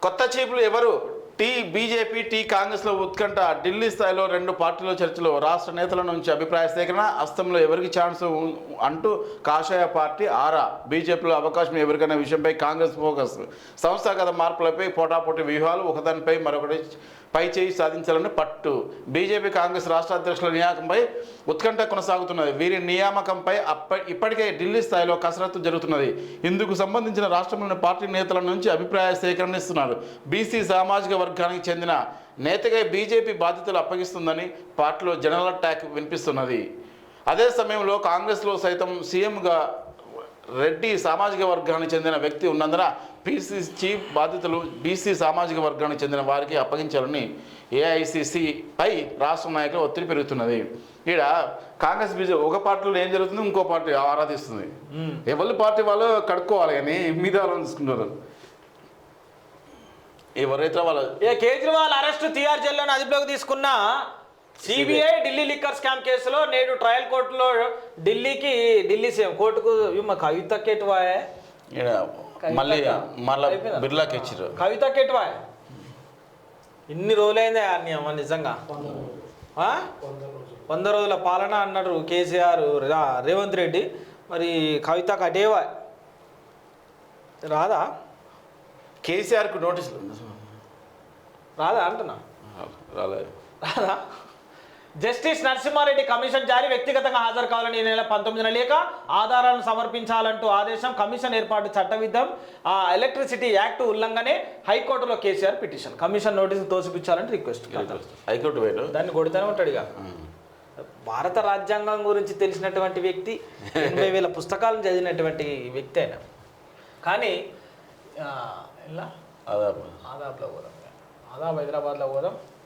కొత్త చీఫ్లు ఎవరు? బీజేపీ, కాంగ్రెస్లో ఉత్కంఠ. ఢిల్లీ స్థాయిలో రెండు పార్టీల చర్చలు. రాష్ట్ర నేతల నుంచి అభిప్రాయ సేకరణ. అస్తంలో ఎవరికి ఛాన్స్ అంటూ కాషాయ పార్టీ ఆరా. బీజేపీలో అవకాశం ఎవరికైనా విషయంపై కాంగ్రెస్ ఫోకస్. సంస్థాగత మార్పులపై పోటాపోటీ వ్యూహాలు. ఒకదానిపై మరొకటి పై చేయి సాధించాలని పట్టు. బీజేపీ, కాంగ్రెస్ రాష్ట్ర అధ్యక్షుల నియామకంపై ఉత్కంఠ కొనసాగుతున్నది. వీరి నియామకంపై ఇప్పటికే ఢిల్లీ స్థాయిలో కసరత్తు జరుగుతున్నది. ఇందుకు సంబంధించిన రాష్ట్రంలోని పార్టీ నేతల నుంచి అభిప్రాయ సేకరణ ఇస్తున్నారు. బీసీ సామాజిక వర్గానికి చెందిన నేతగా బీజేపీ బాధ్యతలు అప్పగిస్తుందని పార్టీలో జనరల్ అటాక్ వినిపిస్తున్నది. అదే సమయంలో కాంగ్రెస్లో సైతం సీఎంగా రెడ్డి సామాజిక వర్గానికి చెందిన వ్యక్తి ఉన్నందున పీసీ చీఫ్ బాధ్యతలు బీసీ సామాజిక వర్గానికి చెందిన వారికి అప్పగించాలని ఏఐసిసిపై రాష్ట్ర నాయకులు ఒత్తిడి పెరుగుతున్నది. ఇక్కడ కాంగ్రెస్ బీజేపీ ఒక పార్టీలో ఏం జరుగుతుంది, ఇంకో పార్టీ ఆరాధిస్తుంది. ఎవరి పార్టీ వాళ్ళు కడుక్కోవాలి కానీ మిగతా వాళ్ళని తీసుకుంటారు. ఎవరైతే వాళ్ళ కేజ్రీవాల్ అరెస్ట్ తిహార్ జైల్లోని అదుపులోకి తీసుకున్న సిబిఐ ఢిల్లీ లిక్కర్ స్కామ్ కేసులో నేడు ట్రయల్ కోర్టులో ఢిల్లీ సీఎం కోర్టుకు కవిత కేటువాయే మళ్ళీ బిర్లాకి ఇచ్చారు. కవిత కేటువాయే ఇన్ని రోజులైందే అమ్మ నిజంగా 100 రోజుల పాలన అన్నారు కేసీఆర్ రేవంత్ రెడ్డి. మరి కవిత కటేవా రాదా? కేసీఆర్కు నోటీసులు రాదా అంటున్నా? రాలేదు. రాదా? జస్టిస్ నరసింహారెడ్డి కమిషన్ జారీ. వ్యక్తిగతంగా హాజరు కావాలని ఈ నెల 19న లేక ఆధారాలను సమర్పించాలంటూ ఆదేశం. కమిషన్ ఏర్పాటు చట్టవిద్ధం. ఎలక్ట్రిసిటీ యాక్ట్ ఉల్లంఘనే. హైకోర్టులో కేసీఆర్ పిటిషన్. కమిషన్ నోటీసు తోసిపించాలని రిక్వెస్ట్. హైకోర్టు వేరు దాన్ని కొడుతూనే ఉంటాడు. ఇక భారత రాజ్యాంగం గురించి తెలిసినటువంటి వ్యక్తి, 80,000 పుస్తకాలను చదివినటువంటి వ్యక్తి అయినా కానీ ఇలా ఆదాబ్లో పోదాం. ఆదాబ్ హైదరాబాద్లో పోదాం.